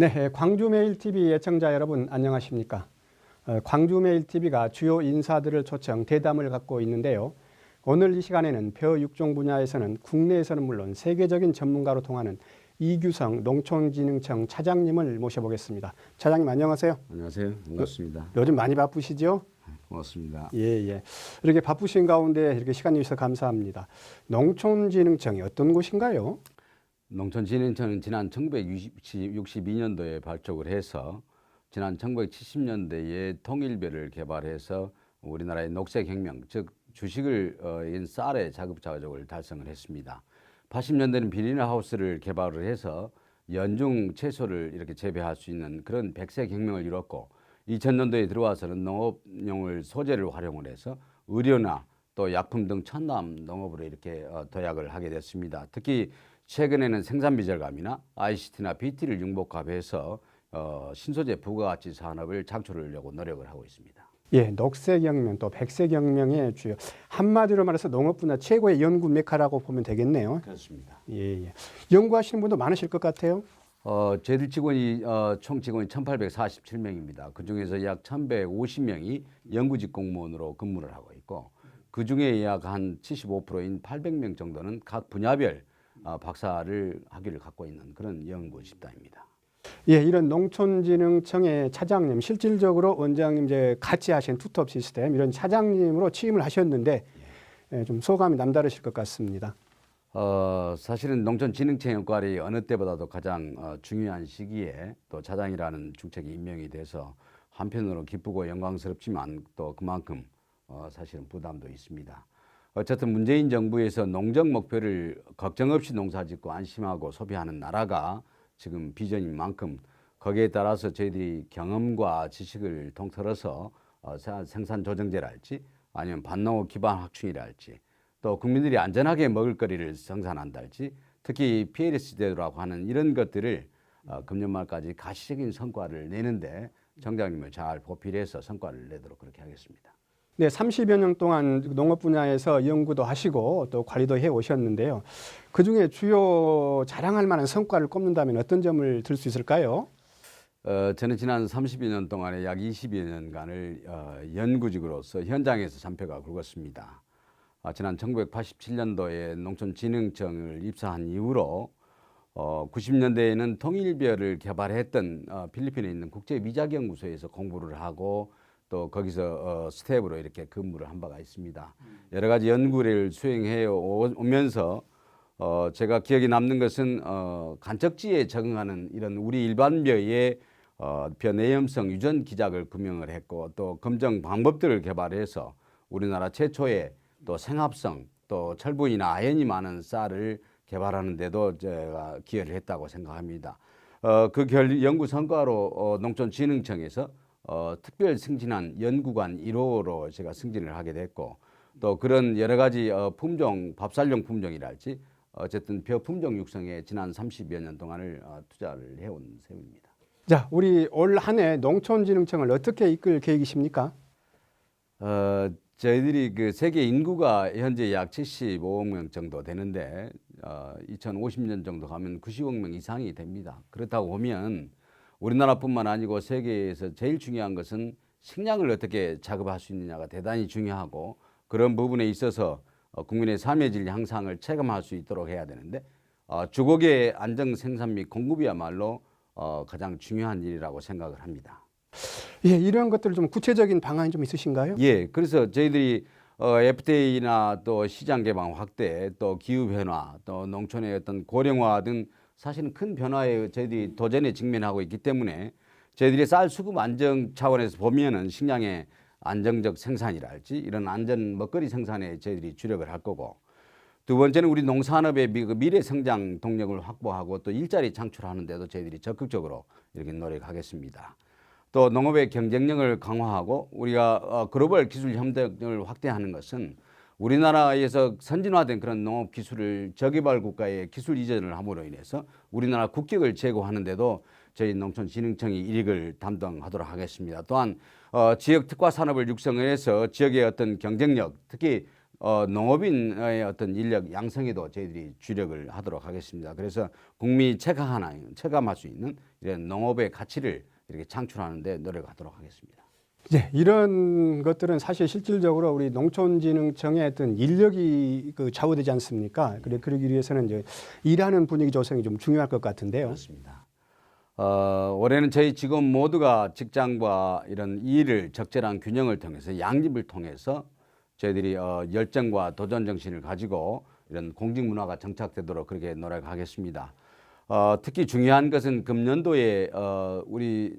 네, 광주메일TV 애청자 여러분 안녕하십니까? 광주메일TV가 주요 인사들을 초청 대담을 갖고 있는데요. 오늘 이 시간에는 벼육종 분야에서는 국내에서는 물론 세계적인 전문가로 통하는 이규성 농촌진흥청 차장님을 모셔보겠습니다. 차장님 안녕하세요. 안녕하세요. 반갑습니다. 요즘 많이 바쁘시죠? 고맙습니다. 예. 이렇게 바쁘신 가운데 이렇게 시간 내주셔서 감사합니다. 농촌진흥청이 어떤 곳인가요? 농촌진흥청은 지난 1962년도에 발족을 해서 지난 1970년대에 통일벼를 개발해서 우리나라의 녹색혁명, 즉 주식을 인 쌀의 자급자족을 달성을 했습니다. 80년대는 비닐하우스를 개발을 해서 연중 채소를 이렇게 재배할 수 있는 그런 백색혁명을 이뤘고 2000년도에 들어와서는 농업용을 소재를 활용을 해서 의료나 또 약품 등 첨단 농업으로 이렇게 도약을 하게 됐습니다. 특히 최근에는 생산비 절감이나 ICT나 BT를 융복합해서 신소재 부가가치 산업을 창출하려고 노력을 하고 있습니다. 예, 녹색혁명 또 백색혁명의 주요 한마디로 말해서 농업 분야 최고의 연구 메카라고 보면 되겠네요. 그렇습니다. 예. 연구하시는 분도 많으실 것 같아요. 저희들 직원이 총 직원이 1,847명입니다. 그 중에서 약 1,150명이 연구직 공무원으로 근무를 하고 있고 그 중에 약 한 75%인 800명 정도는 각 분야별 박사를 학위를 갖고 있는 그런 연구 집단입니다. 예, 이런 농촌진흥청의 차장님, 실질적으로 원장님 이제 같이 하신 투톱 시스템 이런 차장님으로 취임을 하셨는데 좀 소감이 남다르실 것 같습니다. 사실은 농촌진흥청 역할이 어느 때보다도 가장 중요한 시기에 또 차장이라는 중책이 임명이 돼서 한편으로 기쁘고 영광스럽지만 또 그만큼 사실은 부담도 있습니다. 어쨌든 문재인 정부에서 농정 목표를 걱정 없이 농사 짓고 안심하고 소비하는 나라가 지금 비전인 만큼 거기에 따라서 저희들이 경험과 지식을 통틀어서 생산 조정제랄지 아니면 반농업 기반 확충이랄지 또 국민들이 안전하게 먹을 거리를 생산한달지 특히 PLC제도라고 하는 이런 것들을 금년 말까지 가시적인 성과를 내는데 청장님을 잘 보필해서 성과를 내도록 그렇게 하겠습니다. 네, 30여 년 동안 농업 분야에서 연구도 하시고 또 관리도 해 오셨는데요. 그중에 주요 자랑할 만한 성과를 꼽는다면 어떤 점을 들 수 있을까요? 저는 지난 30여 년 동안에 약 20여 년간을 연구직으로서 현장에서 잔뼈가 굵었습니다. 지난 1987년도에 농촌진흥청을 입사한 이후로 90년대에는 통일벼를 개발했던 필리핀에 있는 국제미작연구소에서 공부를 하고 또 거기서 스텝으로 이렇게 근무를 한 바가 있습니다. 여러 가지 연구를 수행해 오면서 제가 기억에 남는 것은 간척지에 적응하는 이런 우리 일반벼의 벼 내염성 유전 기작을 규명을 했고 또 검정 방법들을 개발해서 우리나라 최초의 또 생합성 또 철분이나 아연이 많은 쌀을 개발하는 데도 제가 기여를 했다고 생각합니다. 그 연구 성과로 농촌진흥청에서 특별 승진한 연구관 1호로 제가 승진을 하게 됐고 또 그런 여러 가지 품종, 밥살용 품종이랄지 어쨌든 벼 품종 육성에 지난 30여 년 동안을 투자를 해온 셈입니다. 자, 우리 올 한 해 농촌진흥청을 어떻게 이끌 계획이십니까? 저희들이 그 세계 인구가 현재 약 75억 명 정도 되는데 2050년 정도 가면 90억 명 이상이 됩니다. 그렇다고 보면 우리나라뿐만 아니고 세계에서 제일 중요한 것은 식량을 어떻게 자급할 수 있느냐가 대단히 중요하고 그런 부분에 있어서 국민의 삶의 질 향상을 체감할 수 있도록 해야 되는데 주곡의 안정 생산 및 공급이야말로 가장 중요한 일이라고 생각을 합니다. 예, 이런 것들 좀 구체적인 방안이 좀 있으신가요? 예, 그래서 저희들이 FTA나 또 시장 개방 확대, 또 기후 변화, 또 농촌의 어떤 고령화 등 사실은 큰 변화에 저희들이 도전에 직면하고 있기 때문에 저희들이 쌀 수급 안정 차원에서 보면은 식량의 안정적 생산이랄지 이런 안전 먹거리 생산에 저희들이 주력을 할 거고 두 번째는 우리 농산업의 미래 성장 동력을 확보하고 또 일자리 창출하는 데도 저희들이 적극적으로 이렇게 노력하겠습니다. 또 농업의 경쟁력을 강화하고 우리가 글로벌 기술 협력을 확대하는 것은 우리나라에서 선진화된 그런 농업 기술을 저개발 국가에 기술 이전을 함으로 인해서 우리나라 국격을 제고하는 데도 저희 농촌진흥청이 일익을 담당하도록 하겠습니다. 또한 지역 특화 산업을 육성해서 지역의 어떤 경쟁력, 특히 농업인의 어떤 인력 양성에도 저희들이 주력을 하도록 하겠습니다. 그래서 국민이 체감할 수 있는 이런 농업의 가치를 이렇게 창출하는 데 노력하도록 하겠습니다. 이런 것들은 사실 실질적으로 우리 농촌진흥청의 어떤 인력이 좌우되지 않습니까? 그러기 위해서는 이제 일하는 분위기 조성이 좀 중요할 것 같은데요. 그렇습니다. 올해는 저희 직원 모두가 직장과 이런 일을 적절한 균형을 통해서 양립을 통해서 저희들이 열정과 도전 정신을 가지고 이런 공직 문화가 정착되도록 그렇게 노력하겠습니다. 특히 중요한 것은 금년도에 우리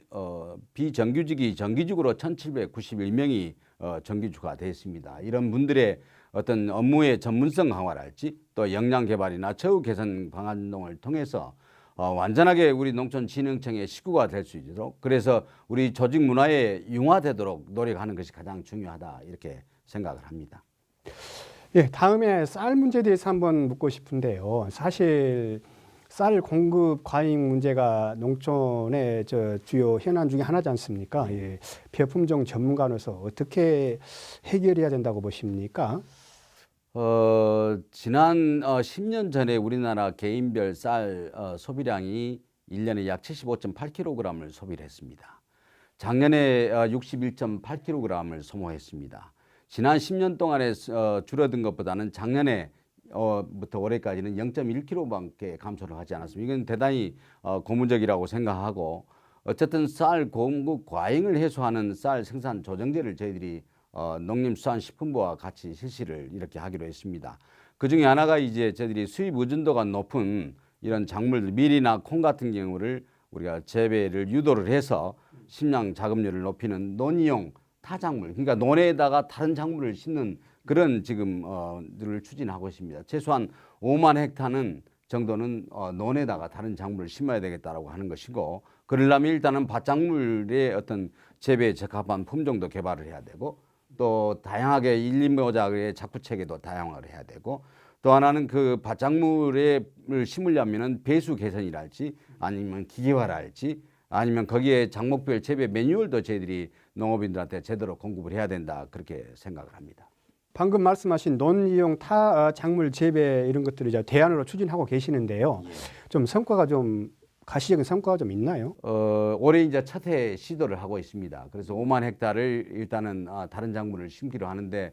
비정규직이 정규직으로 1,791명이 정규직화 되어 있습니다. 이런 분들의 어떤 업무의 전문성 강화랄지 또 역량 개발이나 처우 개선 방안 등을 통해서 완전하게 우리 농촌진흥청의 식구가 될 수 있도록 그래서 우리 조직 문화에 융화되도록 노력하는 것이 가장 중요하다 이렇게 생각을 합니다. 예, 다음에 쌀 문제에 대해서 한번 묻고 싶은데요. 사실 쌀 공급 과잉 문제가 농촌의 주요 현안 중에 하나지 않습니까? 예, 벼품종 전문가로서 어떻게 해결해야 된다고 보십니까? 지난 10년 전에 우리나라 개인별 쌀 소비량이 1년에 약 75.8kg을 소비를 했습니다. 작년에 61.8kg을 소모했습니다. 지난 10년 동안에 줄어든 것보다는 작년에 부터 올해까지는 0.1kg밖에 감소를 하지 않았습니다. 이건 대단히 고무적이라고 생각하고 어쨌든 쌀 공급 과잉을 해소하는 쌀 생산 조정제를 저희들이 농림수산식품부와 같이 실시를 이렇게 하기로 했습니다. 그 중에 하나가 이제 저희들이 수입 의존도가 높은 이런 작물들, 밀이나 콩 같은 경우를 우리가 재배를 유도를 해서 식량 자급률을 높이는 논이용 타작물, 그러니까 논에다가 다른 작물을 심는 그런 지금 를 추진하고 있습니다. 최소한 5만 헥타는 정도는 논에다가 다른 작물을 심어야 되겠다라고 하는 것이고, 그러려면 일단은 밭작물의 어떤 재배에 적합한 품종도 개발을 해야 되고, 또 다양하게 일림모작의 작부 체계도 다양화를 해야 되고, 또 하나는 그 밭작물을 심으려면은 배수 개선이랄지 아니면 기계화랄지 아니면 거기에 작목별 재배 매뉴얼도 저희들이 농업인들한테 제대로 공급을 해야 된다 그렇게 생각을 합니다. 방금 말씀하신 논이용 타 작물 재배 이런 것들을 이제 대안으로 추진하고 계시는데요. 좀 성과가 좀 가시적인 성과가 좀 있나요? 올해 이제 첫 해 시도를 하고 있습니다. 그래서 5만 헥타를 일단은 다른 작물을 심기로 하는데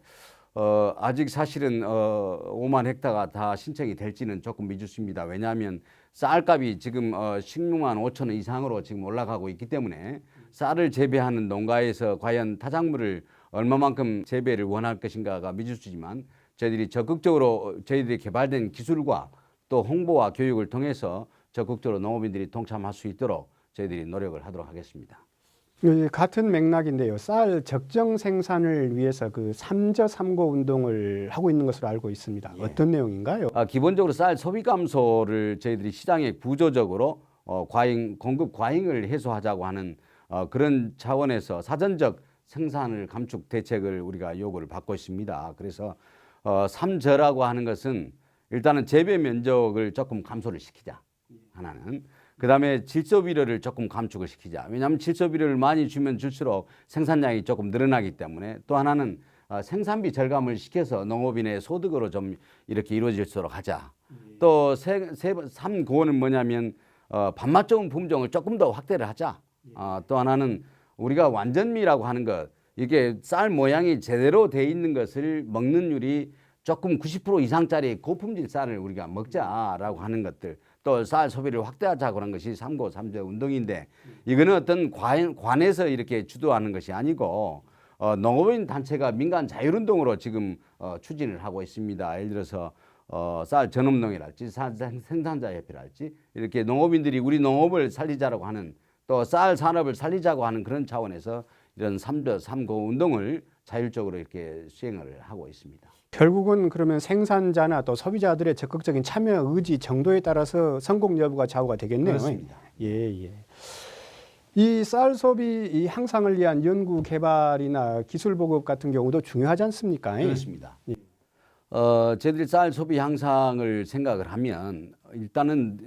아직 사실은 5만 헥타가 다 신청이 될지는 조금 미지수입니다. 왜냐하면 쌀값이 지금 16만 5천 원 이상으로 지금 올라가고 있기 때문에 쌀을 재배하는 농가에서 과연 타작물을 얼마만큼 재배를 원할 것인가가 미지수지만 저희들이 적극적으로 저희들이 개발된 기술과 또 홍보와 교육을 통해서 적극적으로 농업인들이 동참할 수 있도록 저희들이 노력을 하도록 하겠습니다. 같은 맥락인데요. 쌀 적정 생산을 위해서 그 삼저삼고 운동을 하고 있는 것으로 알고 있습니다. 어떤 내용인가요? 기본적으로 쌀 소비 감소를 저희들이 시장에 구조적으로 공급 과잉을 해소하자고 하는 그런 차원에서 사전적 생산을 감축 대책을 우리가 요구를 받고 있습니다. 그래서 삼저라고 하는 것은 일단은 재배 면적을 조금 감소를 시키자. 하나는. 그다음에 질소 비료를 조금 감축을 시키자. 왜냐하면 질소 비료를 많이 주면 줄수록 생산량이 조금 늘어나기 때문에. 또 하나는 생산비 절감을 시켜서 농업인의 소득으로 좀 이렇게 이루어질 수 있도록 하자. 또 삼고는 뭐냐면 밥맛 좋은 품종을 조금 더 확대를 하자. 또 하나는 우리가 완전미라고 하는 것, 이게 쌀 모양이 제대로 돼 있는 것을 먹는 율이 조금 90% 이상짜리 고품질 쌀을 우리가 먹자라고 하는 것들, 또 쌀 소비를 확대하자고 하는 것이 삼고 삼저 운동인데, 이거는 어떤 관에서 이렇게 주도하는 것이 아니고 농업인 단체가 민간 자율운동으로 지금 추진을 하고 있습니다. 예를 들어서 쌀 전업농이랄지 생산자협회랄지 이렇게 농업인들이 우리 농업을 살리자라고 하는, 또 쌀 산업을 살리자고 하는 그런 차원에서 이런 삼저 삼고 운동을 자율적으로 이렇게 수행을 하고 있습니다. 결국은 그러면 생산자나 또 소비자들의 적극적인 참여 의지 정도에 따라서 성공 여부가 좌우가 되겠네요. 그렇습니다. 예. 이 쌀 소비 향상을 위한 연구 개발이나 기술 보급 같은 경우도 중요하지 않습니까? 그렇습니다. 저희들이 쌀 소비 향상을 생각을 하면 일단은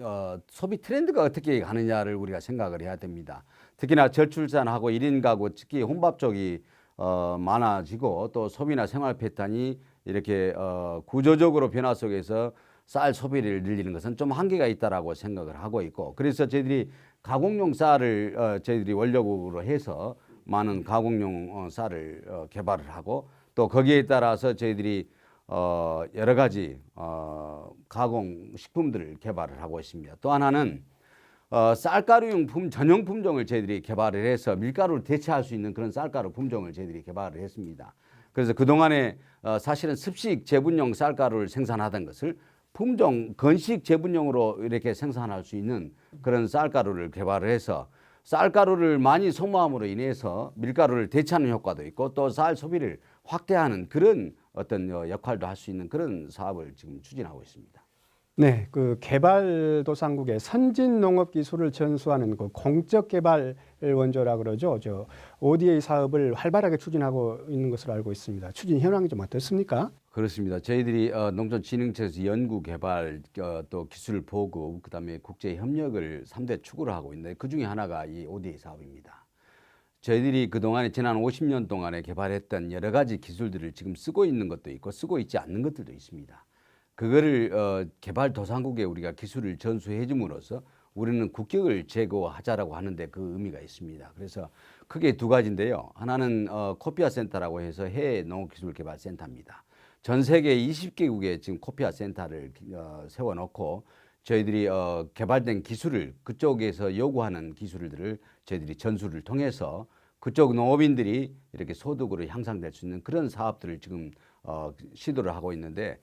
소비 트렌드가 어떻게 가느냐를 우리가 생각을 해야 됩니다. 특히나 저출산하고 1인 가구, 특히 혼밥 쪽이 많아지고 또 소비나 생활 패턴이 이렇게 구조적으로 변화 속에서 쌀 소비를 늘리는 것은 좀 한계가 있다라고 생각을 하고 있고, 그래서 저희들이 가공용 쌀을 저희들이 원료국으로 해서 많은 가공용 쌀을 개발을 하고, 또 거기에 따라서 저희들이 여러 가지 가공 식품들을 개발을 하고 있습니다. 또 하나는 쌀가루용 전용 품종을 저희들이 개발을 해서 밀가루를 대체할 수 있는 그런 쌀가루 품종을 저희들이 개발을 했습니다. 그래서 그동안에 사실은 습식 제분용 쌀가루를 생산하던 것을 품종 건식 제분용으로 이렇게 생산할 수 있는 그런 쌀가루를 개발을 해서 쌀가루를 많이 소모함으로 인해서 밀가루를 대체하는 효과도 있고, 또 쌀 소비를 확대하는 그런 어떤 역할도 할 수 있는 그런 사업을 지금 추진하고 있습니다. 네, 그 개발도상국의 선진 농업 기술을 전수하는 그 공적 개발 원조라 그러죠. 저 ODA 사업을 활발하게 추진하고 있는 것으로 알고 있습니다. 추진 현황이 좀 어떻습니까? 그렇습니다. 저희들이 농촌진흥청에서 연구 개발, 또 기술 보급, 그다음에 국제 협력을 3대 축으로 하고 있는데, 그 중에 하나가 이 ODA 사업입니다. 저희들이 그동안에 지난 50년 동안에 개발했던 여러 가지 기술들을 지금 쓰고 있는 것도 있고 쓰고 있지 않는 것들도 있습니다. 그거를 개발도상국에 우리가 기술을 전수해 줌으로써 우리는 국격을 제고하자라고 하는데 그 의미가 있습니다. 그래서 크게 두 가지인데요. 하나는 코피아 센터라고 해서 해외 농업기술개발센터입니다. 전 세계 20개국에 지금 코피아 센터를 세워놓고 저희들이 개발된 기술을, 그쪽에서 요구하는 기술들을 저희들이 전수를 통해서 그쪽 농업인들이 이렇게 소득으로 향상될 수 있는 그런 사업들을 지금 시도를 하고 있는데,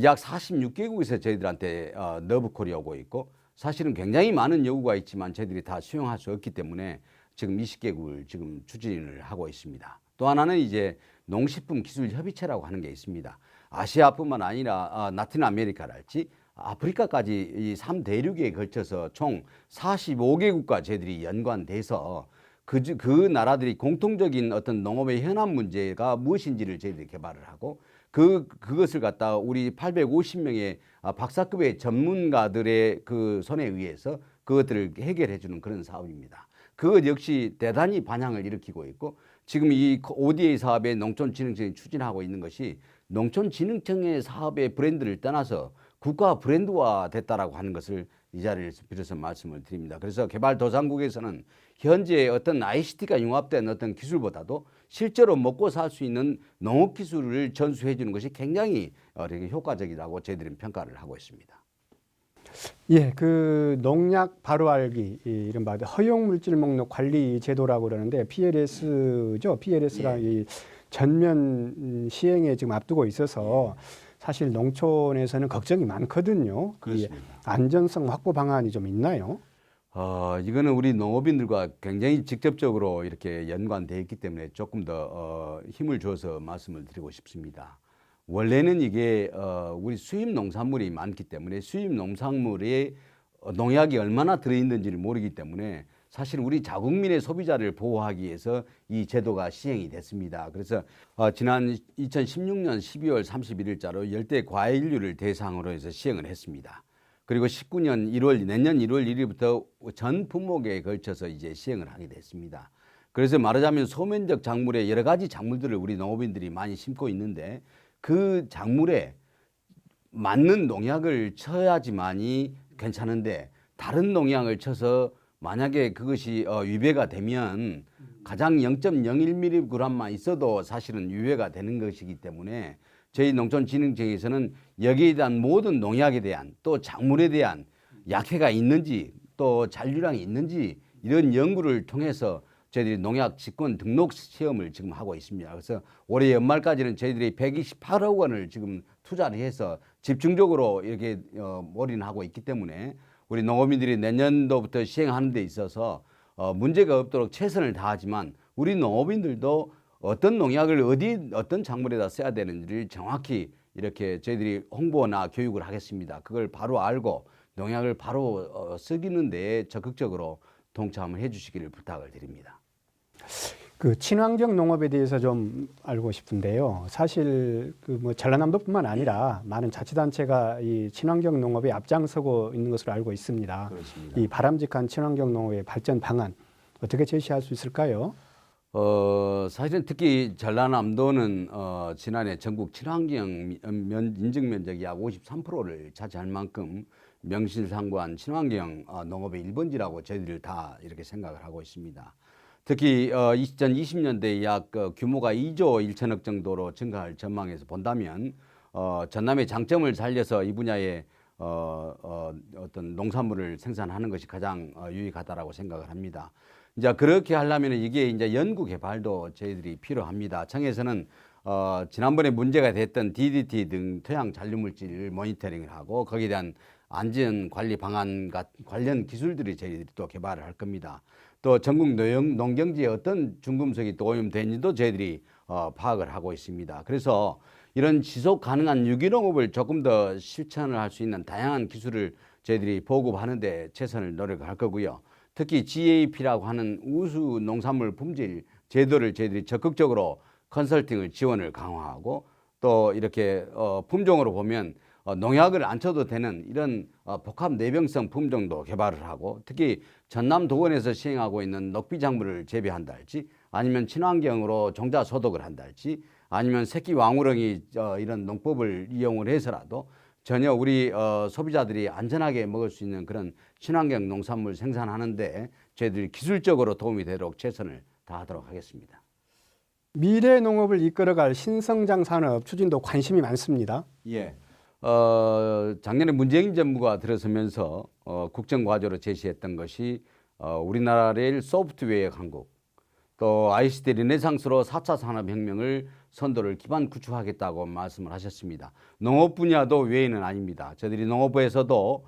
약 46개국에서 저희들한테 너브콜이 오고 있고, 사실은 굉장히 많은 요구가 있지만 저희들이 다 수용할 수 없기 때문에 지금 20개국을 지금 추진을 하고 있습니다. 또 하나는 이제 농식품 기술 협의체라고 하는 게 있습니다. 아시아뿐만 아니라 라틴 아메리카랄지 아프리카까지 이 3대륙에 걸쳐서 총 45개국과 저희들이 연관돼서 그 나라들이 공통적인 어떤 농업의 현안 문제가 무엇인지를 저희들이 개발을 하고, 그것을 갖다가 우리 850명의 박사급의 전문가들의 그 손에 의해서 그것들을 해결해 주는 그런 사업입니다. 그것 역시 대단히 반향을 일으키고 있고, 지금 이 ODA 사업에 농촌진흥청이 추진하고 있는 것이 농촌진흥청의 사업의 브랜드를 떠나서 국가 브랜드화 됐다라고 하는 것을 이 자리를 빌어서 말씀을 드립니다. 그래서 개발도상국에서는 현재 어떤 ICT가 융합된 어떤 기술보다도 실제로 먹고 살 수 있는 농업 기술을 전수해 주는 것이 굉장히 되게 효과적이라고 저희들은 평가를 하고 있습니다. 예, 그 농약 바로 알기, 이른바 허용 물질 목록 관리 제도라고 그러는데 PLS죠. PLS가 예. 이 전면 시행에 지금 앞두고 있어서 사실 농촌에서는 걱정이 많거든요. 그렇습니다. 이 안전성 확보 방안이 좀 있나요? 이거는 우리 농업인들과 굉장히 직접적으로 이렇게 연관되어 있기 때문에 조금 더 힘을 줘서 말씀을 드리고 싶습니다. 원래는 이게 우리 수입 농산물이 많기 때문에 수입 농산물에 농약이 얼마나 들어있는지를 모르기 때문에 사실 우리 자국민의 소비자를 보호하기 위해서 이 제도가 시행이 됐습니다. 그래서 지난 2016년 12월 31일자로 열대 과일류를 대상으로 해서 시행을 했습니다. 그리고 19년 1월 내년 1월 1일부터 전 품목에 걸쳐서 이제 시행을 하게 됐습니다. 그래서 말하자면 소면적 작물에 여러 가지 작물들을 우리 농업인들이 많이 심고 있는데, 그 작물에 맞는 농약을 쳐야지만이 괜찮은데, 다른 농약을 쳐서 만약에 그것이 위배가 되면 가장 0.01mg만 있어도 사실은 위배가 되는 것이기 때문에 저희 농촌진흥청에서는 여기에 대한 모든 농약에 대한, 또 작물에 대한 약해가 있는지 또 잔류량이 있는지 이런 연구를 통해서 저희들이 농약 직권 등록 시험을 지금 하고 있습니다. 그래서 올해 연말까지는 저희들이 128억 원을 지금 투자를 해서 집중적으로 이렇게 올인하고 있기 때문에 우리 농업인들이 내년도부터 시행하는 데 있어서 문제가 없도록 최선을 다하지만, 우리 농업인들도 어떤 농약을 어떤 작물에다 써야 되는지를 정확히 이렇게 저희들이 홍보나 교육을 하겠습니다. 그걸 바로 알고 농약을 바로 쓰기는 데 적극적으로 동참을 해 주시기를 부탁을 드립니다. 그 친환경 농업에 대해서 좀 알고 싶은데요. 사실 그 뭐 전라남도뿐만 아니라 많은 자치단체가 이 친환경 농업에 앞장서고 있는 것으로 알고 있습니다. 그렇습니다. 이 바람직한 친환경 농업의 발전 방안 어떻게 제시할 수 있을까요? 사실은 특히 전라남도는 지난해 전국 친환경 인증 면적이 약 53%를 차지할 만큼 명실상부한 친환경 농업의 1번지라고 저희들 다 이렇게 생각을 하고 있습니다. 특히 2020년대에 약 규모가 2조 1천억 정도로 증가할 전망에서 본다면 전남의 장점을 살려서 이 분야에 어떤 농산물을 생산하는 것이 가장 유익하다라고 생각을 합니다. 이제 그렇게 하려면 이게 이제 연구 개발도 저희들이 필요합니다. 청에서는 지난번에 문제가 됐던 DDT 등 토양 잔류물질 모니터링을 하고 거기에 대한 안전 관리 방안 관련 기술들이 저희들이 또 개발을 할 겁니다. 또 전국 농경지에 어떤 중금속이 또 오염되는지도 저희들이 파악을 하고 있습니다. 그래서 이런 지속 가능한 유기농업을 조금 더 실천을 할 수 있는 다양한 기술을 저희들이 보급하는 데 최선을 노력할 거고요. 특히 GAP라고 하는 우수 농산물 품질 제도를 저희들이 적극적으로 컨설팅을 지원을 강화하고 또 이렇게 품종으로 보면 농약을 안 쳐도 되는 이런 복합 내병성 품종도 개발을 하고 특히 전남도원에서 시행하고 있는 녹비작물을 재배한다 할지 아니면 친환경으로 종자 소독을 한다 할지 아니면 새끼 왕우렁이 이런 농법을 이용을 해서라도 전혀 우리 소비자들이 안전하게 먹을 수 있는 그런 친환경 농산물 생산하는데 저희들이 기술적으로 도움이 되도록 최선을 다하도록 하겠습니다. 미래 농업을 이끌어갈 신성장 산업 추진도 관심이 많습니다. 예. 작년에 문재인 정부가 들어서면서 국정과제로 제시했던 것이 우리나라 레일 소프트웨어 강국, 또 ICT 르네상스로 4차 산업혁명을 선도를 기반 구축하겠다고 말씀을 하셨습니다. 농업 분야도 외에는 아닙니다. 저희들이 농업부에서도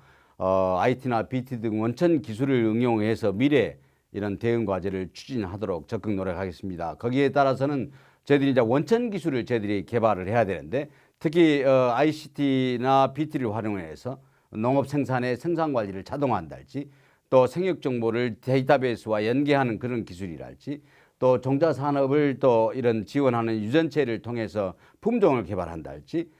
IT나 BT 등 원천 기술을 응용해서 미래 이런 대응 과제를 추진하도록 적극 노력하겠습니다. 거기에 따라서는 저희들이 이제 원천 기술을 저희들이 개발을 해야 되는데 특히 ICT나 BT를 활용해서 농업 생산의 생산 관리를 자동화한달지 또 생육 정보를 데이터베이스와 연계하는 그런 기술이랄지 또 종자 산업을 또 이런 지원하는 유전체를 통해서 품종을 개발한달지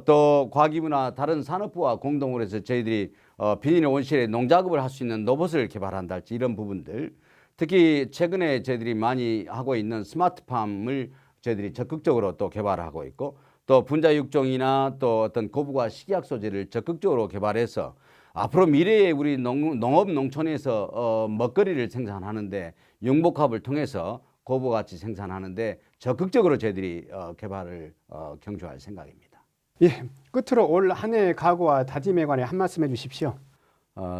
또 과기부나 다른 산업부와 공동으로 해서 저희들이 비닐 온실에 농작업을 할 수 있는 로봇을 개발한달지 이런 부분들 특히 최근에 저희들이 많이 하고 있는 스마트팜을 저희들이 적극적으로 또 개발하고 있고 또 분자 육종이나 또 어떤 고부가 식약 소재를 적극적으로 개발해서 앞으로 미래에 우리 농업 농촌에서 먹거리를 생산하는데 융복합을 통해서 고부가치 생산하는데 적극적으로 저희들이 개발을 경주할 생각입니다. 예, 끝으로 올 한 해의 각오와 다짐에 관해 한 말씀 해주십시오.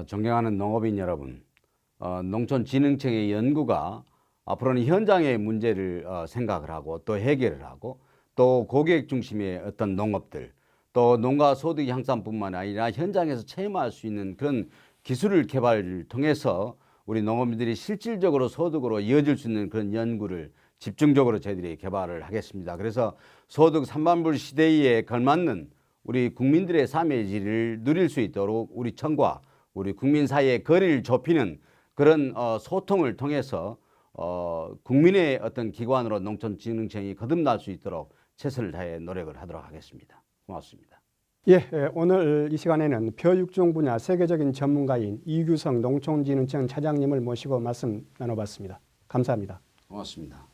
존경하는 농업인 여러분, 농촌진흥청의 연구가 앞으로는 현장의 문제를 생각을 하고 또 해결을 하고 또 고객 중심의 어떤 농업들 또 농가 소득 향상뿐만 아니라 현장에서 체험할 수 있는 그런 기술을 개발을 통해서 우리 농업인들이 실질적으로 소득으로 이어질 수 있는 그런 연구를 집중적으로 저희들이 개발을 하겠습니다. 그래서 소득 3만불 시대에 걸맞는 우리 국민들의 삶의 질을 누릴 수 있도록 우리 청과 우리 국민 사이의 거리를 좁히는 그런 소통을 통해서 국민의 어떤 기관으로 농촌진흥청이 거듭날 수 있도록 최선을 다해 노력을 하도록 하겠습니다. 고맙습니다. 예, 오늘 이 시간에는 벼육종 분야 세계적인 전문가인 이규성 농촌진흥청 차장님을 모시고 말씀 나눠봤습니다. 감사합니다. 고맙습니다.